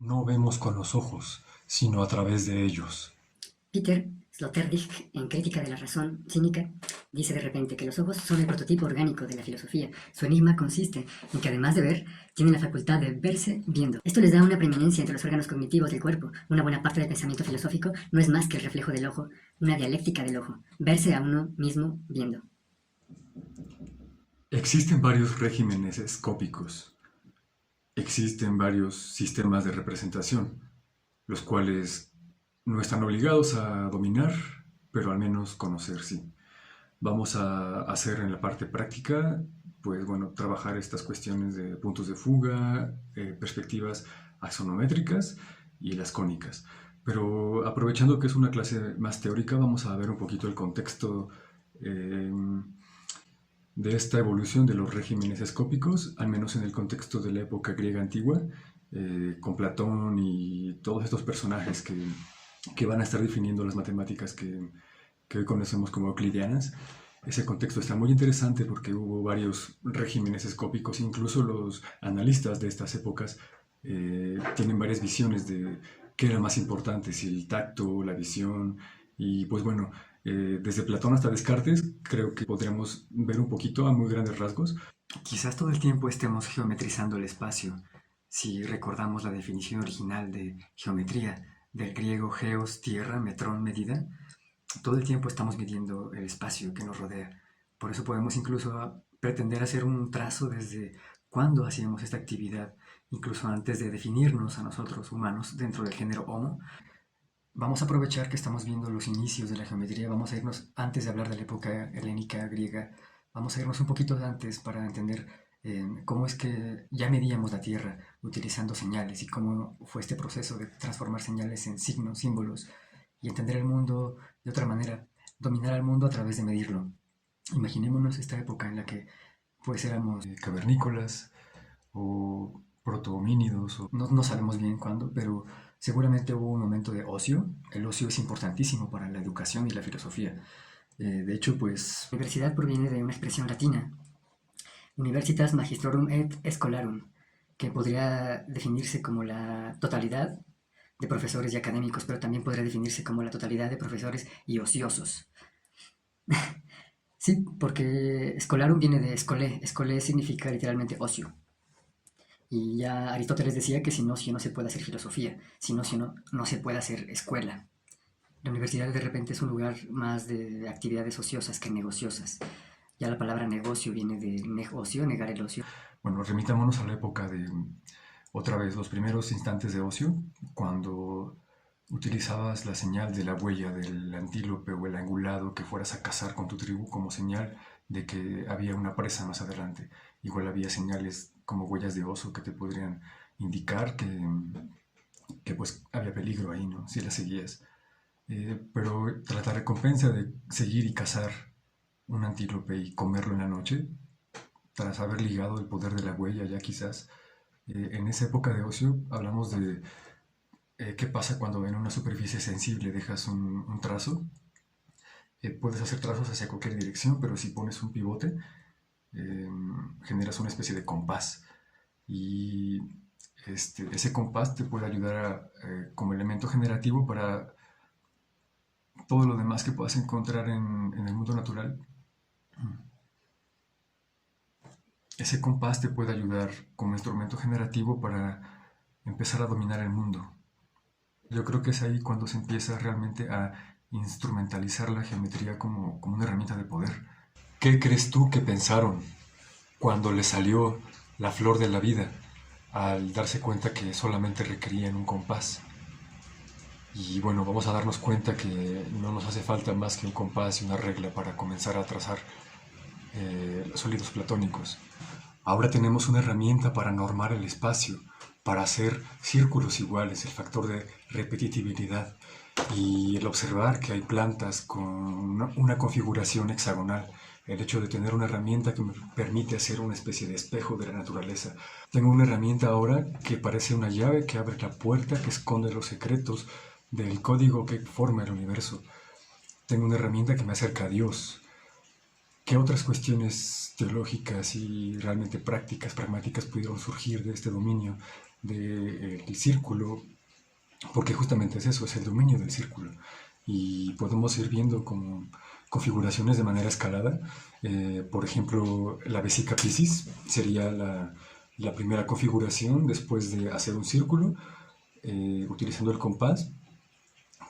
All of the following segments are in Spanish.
No vemos con los ojos, sino a través de ellos. Peter Sloterdijk, en Crítica de la razón cínica, dice de repente que los ojos son el prototipo orgánico de la filosofía. Su enigma consiste en que además de ver, tienen la facultad de verse viendo. Esto les da una preeminencia entre los órganos cognitivos del cuerpo. Una buena parte del pensamiento filosófico no es más que el reflejo del ojo, una dialéctica del ojo, verse a uno mismo viendo. Existen varios regímenes escópicos. Existen varios sistemas de representación, los cuales no están obligados a dominar, pero al menos conocer, sí. Vamos a hacer en la parte práctica, pues bueno, trabajar estas cuestiones de puntos de fuga, perspectivas axonométricas y las cónicas. Pero aprovechando que es una clase más teórica, vamos a ver un poquito el contexto eh, de esta evolución de los regímenes escópicos, al menos en el contexto de la época griega antigua, con Platón y todos estos personajes que van a estar definiendo las matemáticas que hoy conocemos como euclidianas. Ese contexto está muy interesante porque hubo varios regímenes escópicos, incluso los analistas de estas épocas tienen varias visiones de qué era más importante, si el tacto, la visión, y pues bueno, desde Platón hasta Descartes creo que podríamos ver un poquito a muy grandes rasgos. Quizás todo el tiempo estemos geometrizando el espacio. Si recordamos la definición original de geometría, del griego geos, tierra, metrón, medida, todo el tiempo estamos midiendo el espacio que nos rodea. Por eso podemos incluso pretender hacer un trazo desde cuándo hacíamos esta actividad, incluso antes de definirnos a nosotros humanos dentro del género Homo. Vamos a aprovechar que estamos viendo los inicios de la geometría, vamos a irnos antes de hablar de la época helénica, griega, vamos a irnos un poquito antes para entender cómo es que ya medíamos la Tierra utilizando señales y cómo fue este proceso de transformar señales en signos, símbolos y entender el mundo de otra manera, dominar al mundo a través de medirlo. Imaginémonos esta época en la que pues éramos Cavernícolas o protohomínidos. no sabemos bien cuándo, pero seguramente hubo un momento de ocio. El ocio es importantísimo para la educación y la filosofía. De hecho, pues... La universidad proviene de una expresión latina, Universitas Magistrorum et Scholarum, que podría definirse como la totalidad de profesores y académicos, pero también podría definirse como la totalidad de profesores y ociosos. Sí, porque scholarum viene de escolé. Escolé significa literalmente ocio. Y ya Aristóteles decía que sin ocio no se puede hacer filosofía, sin ocio no se puede hacer escuela. La universidad de repente es un lugar más de actividades ociosas que negociosas. Ya la palabra negocio viene de negocio, negar el ocio. Bueno, remitámonos a la época de, otra vez, los primeros instantes de ocio, cuando utilizabas la señal de la huella del antílope o el angulado que fueras a cazar con tu tribu como señal de que había una presa más adelante. Igual había señales como huellas de oso que te podrían indicar que pues había peligro ahí, ¿no? Si las seguías. Pero tras la recompensa de seguir y cazar un antílope y comerlo en la noche, tras haber ligado el poder de la huella ya quizás, en esa época de ocio hablamos de qué pasa cuando en una superficie sensible dejas un trazo. Puedes hacer trazos hacia cualquier dirección, pero si pones un pivote, eh, generas una especie de compás. Y ese compás te puede ayudar como elemento generativo para todo lo demás que puedas encontrar en el mundo natural. Ese compás te puede ayudar como instrumento generativo para empezar a dominar el mundo. Yo creo que es ahí cuando se empieza realmente a instrumentalizar la geometría como una herramienta de poder. ¿Qué crees tú que pensaron cuando le salió la flor de la vida al darse cuenta que solamente requerían un compás? Y bueno, vamos a darnos cuenta que no nos hace falta más que un compás y una regla para comenzar a trazar sólidos platónicos. Ahora tenemos una herramienta para normar el espacio, para hacer círculos iguales, el factor de repetitividad y el observar que hay plantas con una configuración hexagonal, el hecho de tener una herramienta que me permite hacer una especie de espejo de la naturaleza. Tengo una herramienta ahora que parece una llave que abre la puerta que esconde los secretos del código que forma el universo. Tengo una herramienta que me acerca a Dios. ¿Qué otras cuestiones teológicas y realmente prácticas, pragmáticas pudieron surgir de este dominio del círculo, porque justamente es eso, es el dominio del círculo. Y podemos ir viendo como configuraciones de manera escalada. Por ejemplo, la vesica Piscis sería la primera configuración después de hacer un círculo, utilizando el compás,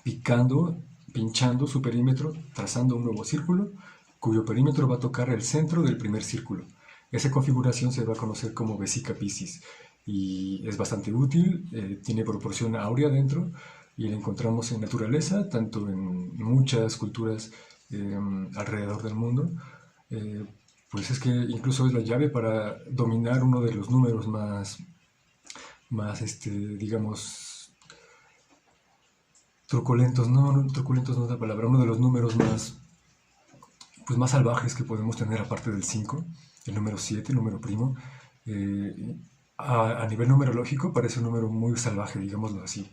pinchando su perímetro, trazando un nuevo círculo, cuyo perímetro va a tocar el centro del primer círculo. Esa configuración se va a conocer como vesica Piscis y es bastante útil, tiene proporción áurea dentro y la encontramos en naturaleza, tanto en muchas culturas alrededor del mundo. Pues es que incluso es la llave para dominar uno de los números más digamos, truculentos, truculentos no es la palabra, uno de los números más salvajes que podemos tener aparte del 5, el número 7, el número primo. A nivel numerológico parece un número muy salvaje, digámoslo así,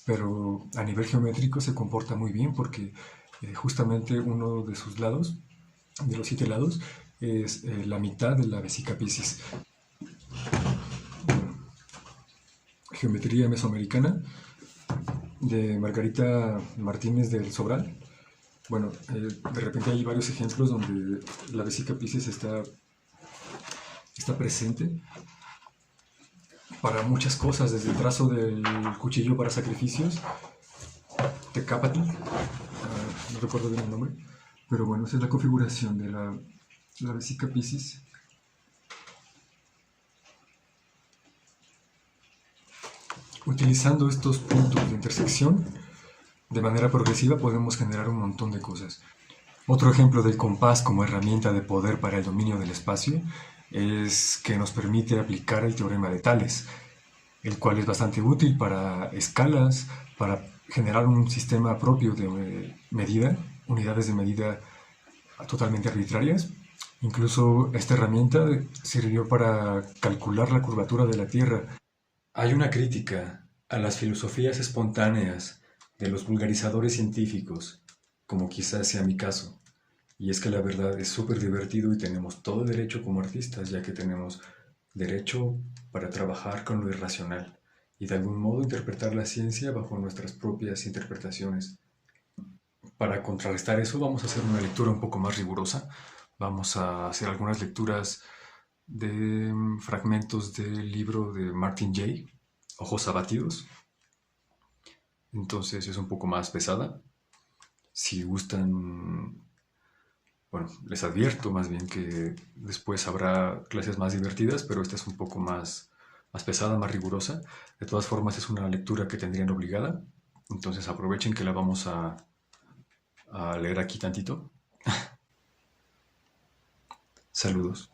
pero a nivel geométrico se comporta muy bien porque justamente uno de sus lados, de los 7 lados, es la mitad de la vesica Piscis. Geometría mesoamericana de Margarita Martínez del Sobral. Bueno, de repente hay varios ejemplos donde la vesica Piscis está presente para muchas cosas, desde el trazo del cuchillo para sacrificios, Tecápatl, no recuerdo bien el nombre, pero bueno, esa es la configuración de la vesica Piscis. Utilizando estos puntos de intersección de manera progresiva podemos generar un montón de cosas. Otro ejemplo del compás como herramienta de poder para el dominio del espacio es que nos permite aplicar el teorema de Tales, el cual es bastante útil para escalas, para generar un sistema propio de medida, unidades de medida totalmente arbitrarias. Incluso esta herramienta sirvió para calcular la curvatura de la Tierra. Hay una crítica a las filosofías espontáneas de los vulgarizadores científicos, como quizás sea mi caso, y es que la verdad es súper divertido y tenemos todo el derecho como artistas, ya que tenemos derecho para trabajar con lo irracional y de algún modo interpretar la ciencia bajo nuestras propias interpretaciones. Para contrarrestar eso vamos a hacer una lectura un poco más rigurosa, vamos a hacer algunas lecturas de fragmentos del libro de Martin Jay, Ojos abatidos. Entonces es un poco más pesada. Si gustan, bueno, les advierto más bien que después habrá clases más divertidas, pero esta es un poco más pesada, más rigurosa. De todas formas es una lectura que tendrían obligada, entonces aprovechen que la vamos a leer aquí tantito. Saludos.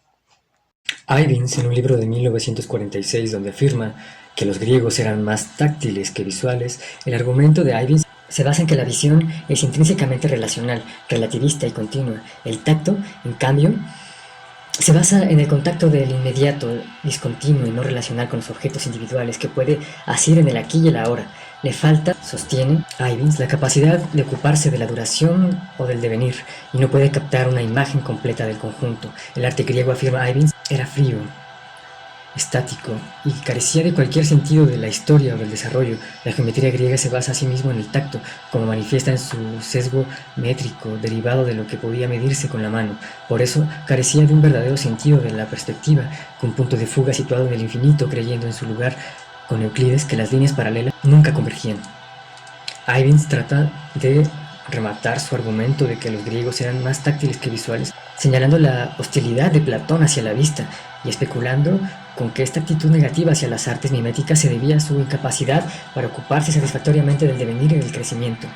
Ivins, en un libro de 1946 donde afirma que los griegos eran más táctiles que visuales, el argumento de Ivins se basa en que la visión es intrínsecamente relacional, relativista y continua. El tacto, en cambio, se basa en el contacto del inmediato, discontinuo y no relacional con los objetos individuales que puede asir en el aquí y el ahora. Le falta, sostiene Ivins, la capacidad de ocuparse de la duración o del devenir y no puede captar una imagen completa del conjunto. El arte griego, afirma Ivins, era frío, estático y carecía de cualquier sentido de la historia o del desarrollo. La geometría griega se basa asimismo en el tacto, como manifiesta en su sesgo métrico, derivado de lo que podía medirse con la mano. Por eso carecía de un verdadero sentido de la perspectiva, con punto de fuga situado en el infinito, creyendo en su lugar con Euclides que las líneas paralelas nunca convergían. Ivins trata de rematar su argumento de que los griegos eran más táctiles que visuales, señalando la hostilidad de Platón hacia la vista y especulando con que esta actitud negativa hacia las artes miméticas se debía a su incapacidad para ocuparse satisfactoriamente del devenir y del crecimiento.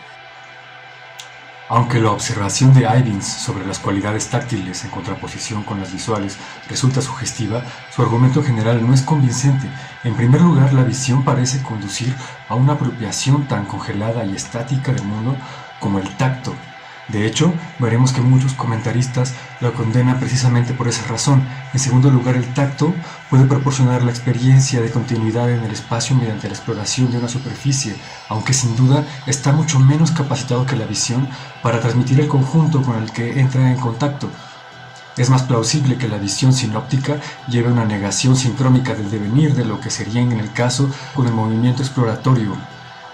Aunque la observación de Ivins sobre las cualidades táctiles en contraposición con las visuales resulta sugestiva, su argumento general no es convincente. En primer lugar, la visión parece conducir a una apropiación tan congelada y estática del mundo como el tacto. De hecho, veremos que muchos comentaristas lo condenan precisamente por esa razón. En segundo lugar, el tacto puede proporcionar la experiencia de continuidad en el espacio mediante la exploración de una superficie, aunque sin duda está mucho menos capacitado que la visión para transmitir el conjunto con el que entra en contacto. Es más plausible que la visión sinóptica lleve a una negación sincrónica del devenir de lo que sería en el caso con el movimiento exploratorio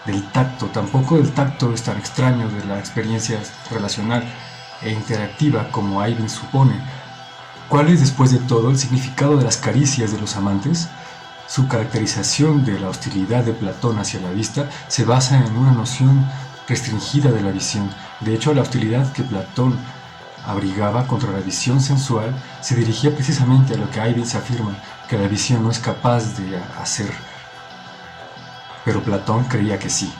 del tacto. Tampoco el tacto es tan extraño de la experiencia relacional e interactiva como Eyvind supone. ¿Cuál es, después de todo, el significado de las caricias de los amantes? Su caracterización de la hostilidad de Platón hacia la vista se basa en una noción restringida de la visión. De hecho, la hostilidad que Platón abrigaba contra la visión sensual se dirigía precisamente a lo que Eyvind afirma que la visión no es capaz de hacer. Pero Platón creía que sí,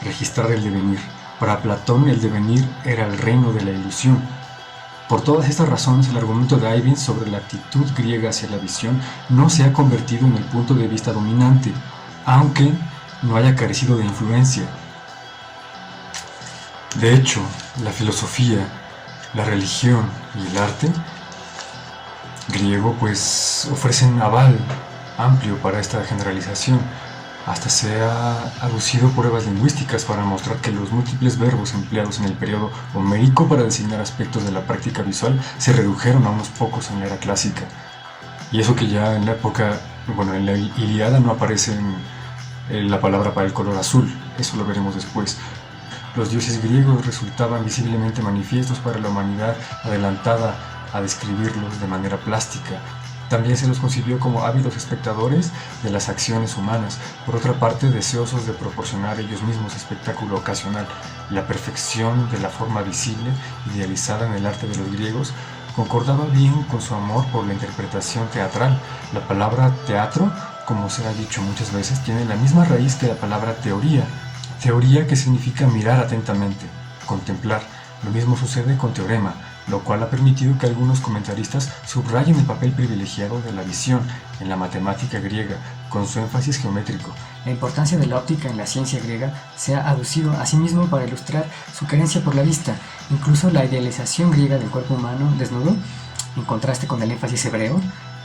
registrar el devenir. Para Platón el devenir era el reino de la ilusión. Por todas estas razones, el argumento de Eyvind sobre la actitud griega hacia la visión no se ha convertido en el punto de vista dominante, aunque no haya carecido de influencia. De hecho, la filosofía, la religión y el arte griego pues ofrecen aval amplio para esta generalización. Hasta se ha aducido pruebas lingüísticas para mostrar que los múltiples verbos empleados en el periodo homérico para designar aspectos de la práctica visual se redujeron a unos pocos en la era clásica. Y eso que ya en la época, en la Ilíada no aparece en la palabra para el color azul, eso lo veremos después. Los dioses griegos resultaban visiblemente manifiestos para la humanidad adelantada a describirlos de manera plástica. También se los concibió como ávidos espectadores de las acciones humanas, por otra parte deseosos de proporcionar ellos mismos espectáculo ocasional. La perfección de la forma visible, idealizada en el arte de los griegos, concordaba bien con su amor por la interpretación teatral. La palabra teatro, como se ha dicho muchas veces, tiene la misma raíz que la palabra teoría. Teoría que significa mirar atentamente, contemplar. Lo mismo sucede con teorema, lo cual ha permitido que algunos comentaristas subrayen el papel privilegiado de la visión en la matemática griega, con su énfasis geométrico. La importancia de la óptica en la ciencia griega se ha aducido asimismo para ilustrar su carencia por la vista. Incluso la idealización griega del cuerpo humano desnudo, en contraste con el énfasis hebreo,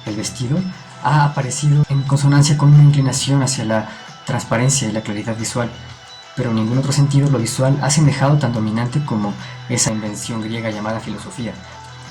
el vestido, ha aparecido en consonancia con una inclinación hacia la transparencia y la claridad visual. Pero en ningún otro sentido lo visual ha semejado tan dominante como esa invención griega llamada filosofía.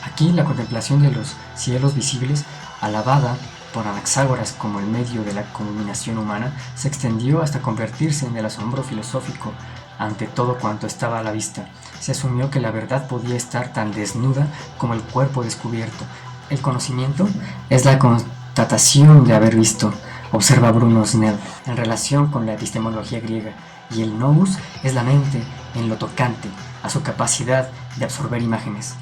Aquí la contemplación de los cielos visibles, alabada por Anaxágoras como el medio de la culminación humana, se extendió hasta convertirse en el asombro filosófico ante todo cuanto estaba a la vista. Se asumió que la verdad podía estar tan desnuda como el cuerpo descubierto. El conocimiento es la constatación de haber visto, observa Bruno Snell, en relación con la epistemología griega, y el nous es la mente en lo tocante a su capacidad de absorber imágenes.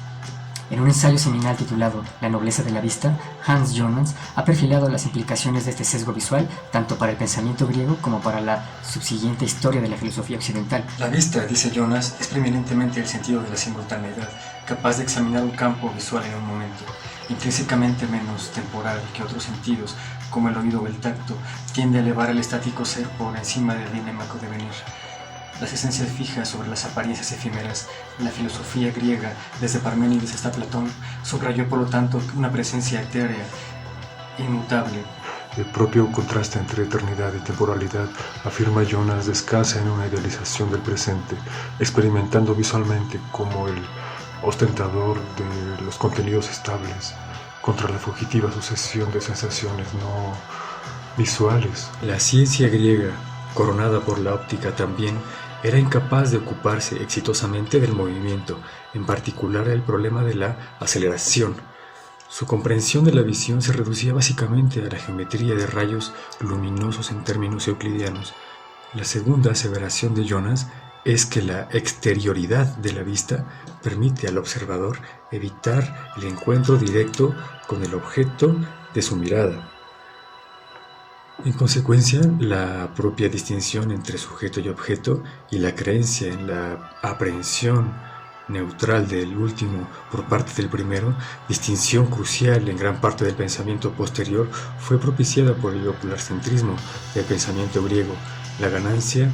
En un ensayo seminal titulado La nobleza de la vista, Hans Jonas ha perfilado las implicaciones de este sesgo visual tanto para el pensamiento griego como para la subsiguiente historia de la filosofía occidental. La vista, dice Jonas, es preeminentemente el sentido de la simultaneidad, capaz de examinar un campo visual en un momento, intrínsecamente menos temporal que otros sentidos, como el oído o el tacto, tiende a elevar el estático ser por encima del dinámico devenir. Las esencias fijas sobre las apariencias efímeras, la filosofía griega, desde Parménides hasta Platón, subrayó por lo tanto una presencia etérea, inmutable. El propio contraste entre eternidad y temporalidad, afirma Jonas, descansa en una idealización del presente, experimentando visualmente como el ostentador de los contenidos estables, contra la fugitiva sucesión de sensaciones no visuales. La ciencia griega, coronada por la óptica también, era incapaz de ocuparse exitosamente del movimiento, en particular el problema de la aceleración. Su comprensión de la visión se reducía básicamente a la geometría de rayos luminosos en términos euclidianos. La segunda aseveración de Jonas es que la exterioridad de la vista permite al observador evitar el encuentro directo con el objeto de su mirada. En consecuencia, la propia distinción entre sujeto y objeto y la creencia en la aprehensión neutral del último por parte del primero, distinción crucial en gran parte del pensamiento posterior, fue propiciada por el ocularcentrismo del pensamiento griego. La ganancia,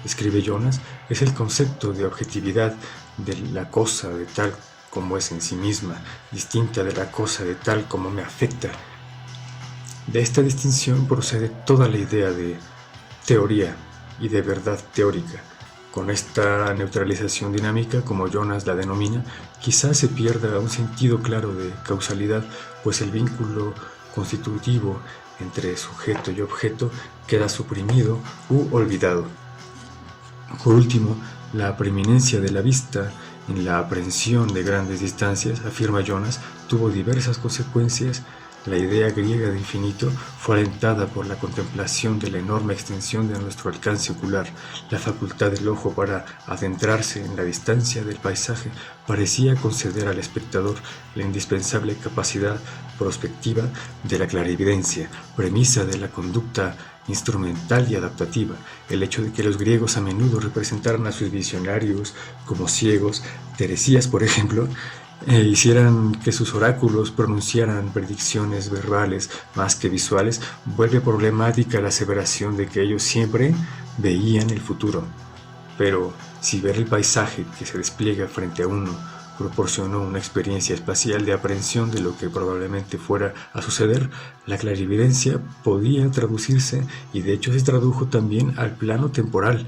escribe Jonas, es el concepto de objetividad de la cosa de tal como es en sí misma, distinta de la cosa de tal como me afecta. De esta distinción procede toda la idea de teoría y de verdad teórica, Con esta neutralización dinámica, como Jonas la denomina, quizás se pierda un sentido claro de causalidad, pues el vínculo constitutivo entre sujeto y objeto queda suprimido u olvidado. Por último, la preeminencia de la vista en la aprehensión de grandes distancias, afirma Jonas, tuvo diversas consecuencias. La idea griega de infinito fue alentada por la contemplación de la enorme extensión de nuestro alcance ocular. La facultad del ojo para adentrarse en la distancia del paisaje parecía conceder al espectador la indispensable capacidad prospectiva de la clarividencia, premisa de la conducta instrumental y adaptativa. El hecho de que los griegos a menudo representaran a sus visionarios como ciegos, Teresías por ejemplo, hicieran que sus oráculos pronunciaran predicciones verbales más que visuales, vuelve problemática la aseveración de que ellos siempre veían el futuro. Pero si ver el paisaje que se despliega frente a uno proporcionó una experiencia espacial de aprehensión de lo que probablemente fuera a suceder, la clarividencia podía traducirse, y de hecho se tradujo también, al plano temporal.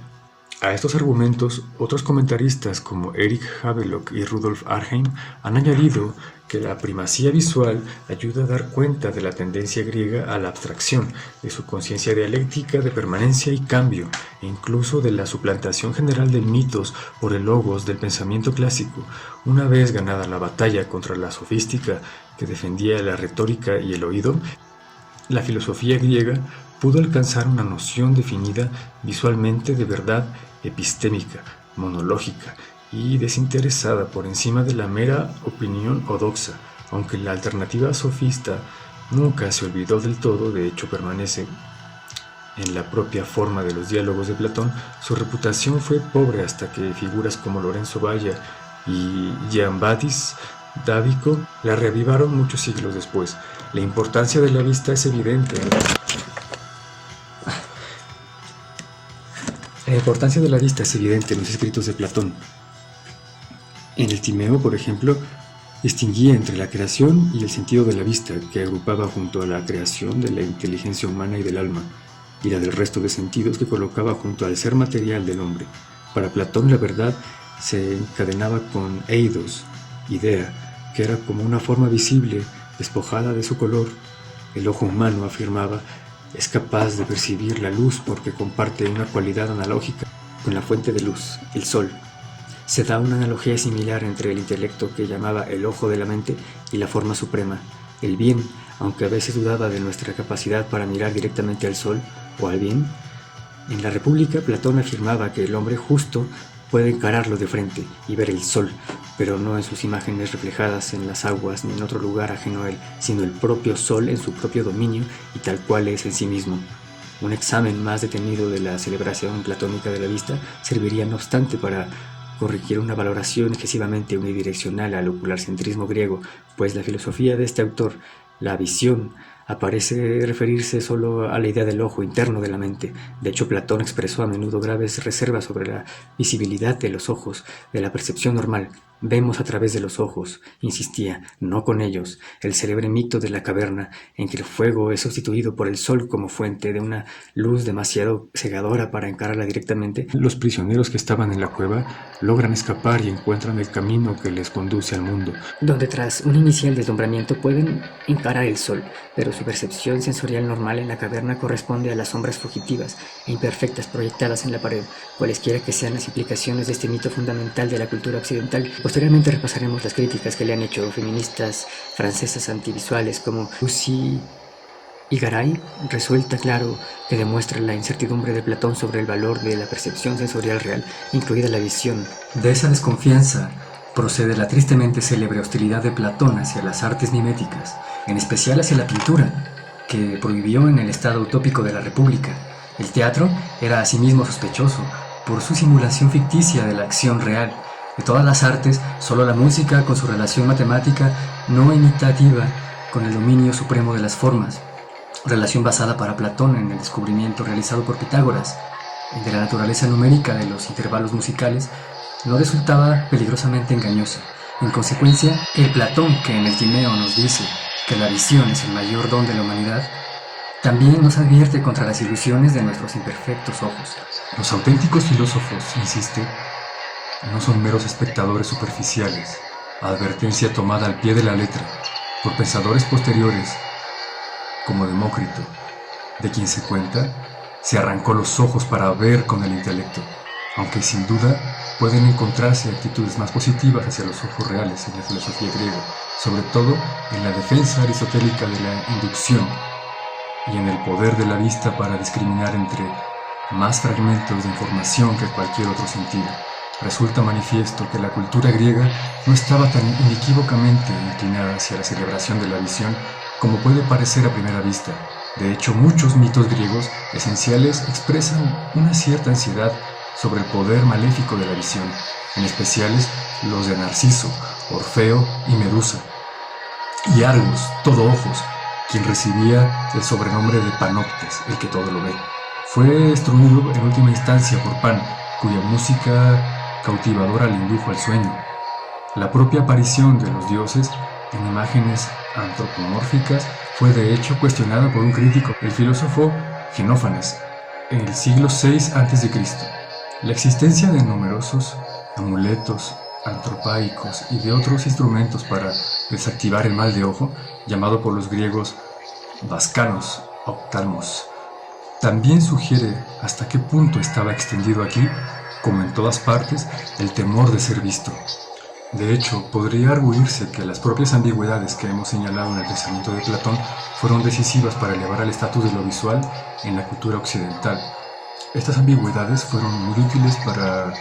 A estos argumentos, otros comentaristas como Eric Havelock y Rudolf Arnheim han añadido que la primacía visual ayuda a dar cuenta de la tendencia griega a la abstracción, de su conciencia dialéctica de permanencia y cambio, e incluso de la suplantación general de mitos por el logos del pensamiento clásico. Una vez ganada la batalla contra la sofística que defendía la retórica y el oído, la filosofía griega pudo alcanzar una noción definida visualmente de verdad epistémica, monológica y desinteresada por encima de la mera opinión odoxa, aunque la alternativa sofista nunca se olvidó del todo, de hecho permanece en la propia forma de los diálogos de Platón. Su reputación fue pobre hasta que figuras como Lorenzo Valla y Jean-Baptiste Davico la reavivaron muchos siglos después. La importancia de la vista es evidente. La importancia de la vista es evidente en los escritos de Platón. En el Timeo, por ejemplo, distinguía entre la creación y el sentido de la vista, que agrupaba junto a la creación de la inteligencia humana y del alma, y la del resto de sentidos que colocaba junto al ser material del hombre. Para Platón la verdad se encadenaba con eidos, idea, que era como una forma visible, despojada de su color. El ojo humano, afirmaba, es capaz de percibir la luz porque comparte una cualidad analógica con la fuente de luz, el sol. Se da una analogía similar entre el intelecto que llamaba el ojo de la mente y la forma suprema, el bien, aunque a veces dudaba de nuestra capacidad para mirar directamente al sol o al bien. En la República, Platón afirmaba que el hombre justo puede encararlo de frente y ver el sol, pero no en sus imágenes reflejadas en las aguas ni en otro lugar ajeno a él, sino el propio sol en su propio dominio y tal cual es en sí mismo. Un examen más detenido de la celebración platónica de la vista serviría no obstante para corregir una valoración excesivamente unidireccional al ocularcentrismo griego, pues la filosofía de este autor, la visión, aparece referirse solo a la idea del ojo interno de la mente. De hecho, Platón expresó a menudo graves reservas sobre la visibilidad de los ojos, de la percepción normal. Vemos a través de los ojos, insistía, no con ellos. El célebre mito de la caverna, en que el fuego es sustituido por el sol como fuente de una luz demasiado cegadora para encararla directamente. Los prisioneros que estaban en la cueva logran escapar y encuentran el camino que les conduce al mundo, donde tras un inicial deslumbramiento pueden encarar el sol, pero su percepción sensorial normal en la caverna corresponde a las sombras fugitivas e imperfectas proyectadas en la pared, cualesquiera que sean las implicaciones de este mito fundamental de la cultura occidental. Posteriormente repasaremos las críticas que le han hecho feministas francesas antivisuales como Lucy y Garay. Resulta claro que demuestra la incertidumbre de Platón sobre el valor de la percepción sensorial real, incluida la visión. De esa desconfianza procede la tristemente célebre hostilidad de Platón hacia las artes miméticas, en especial hacia la pintura, que prohibió en el estado utópico de la República. El teatro era asimismo sospechoso por su simulación ficticia de la acción real. De todas las artes, solo la música, con su relación matemática no imitativa con el dominio supremo de las formas, relación basada para Platón en el descubrimiento realizado por Pitágoras de la naturaleza numérica de los intervalos musicales, no resultaba peligrosamente engañosa. En consecuencia, el Platón que en el Timeo nos dice que la visión es el mayor don de la humanidad, También nos advierte contra las ilusiones de nuestros imperfectos ojos. Los auténticos filósofos, insiste, no son meros espectadores superficiales, advertencia tomada al pie de la letra por pensadores posteriores como Demócrito, de quien se cuenta se arrancó los ojos para ver con el intelecto, aunque sin duda pueden encontrarse actitudes más positivas hacia los ojos reales en la filosofía griega, sobre todo en la defensa aristotélica de la inducción y en el poder de la vista para discriminar entre más fragmentos de información que cualquier otro sentido. Resulta manifiesto que la cultura griega no estaba tan inequívocamente inclinada hacia la celebración de la visión como puede parecer a primera vista. De hecho, muchos mitos griegos esenciales expresan una cierta ansiedad sobre el poder maléfico de la visión, en especiales los de Narciso, Orfeo y Medusa, y Argos, todo ojos, quien recibía el sobrenombre de Panoptes, el que todo lo ve. Fue destruido en última instancia por Pan, cuya música cautivadora le indujo al sueño. La propia aparición de los dioses en imágenes antropomórficas fue de hecho cuestionada por un crítico, el filósofo Genófanes, en el siglo VI a.C. La existencia de numerosos amuletos antropaicos y de otros instrumentos para desactivar el mal de ojo, llamado por los griegos vascanos, optalmos, también sugiere hasta qué punto estaba extendido aquí, como en todas partes, el temor de ser visto. De hecho, podría arguirse que las propias ambigüedades que hemos señalado en el pensamiento de Platón fueron decisivas para elevar al estatus de lo visual en la cultura occidental. Estas ambigüedades fueron muy útiles para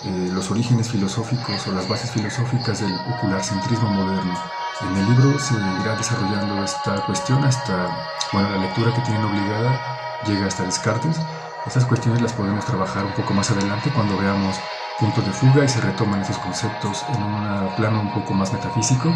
los orígenes filosóficos o las bases filosóficas del ocularcentrismo moderno. En el libro se irá desarrollando esta cuestión hasta, la lectura que tienen obligada llega hasta Descartes. Estas cuestiones las podemos trabajar un poco más adelante cuando veamos puntos de fuga y se retoman esos conceptos en un plano un poco más metafísico.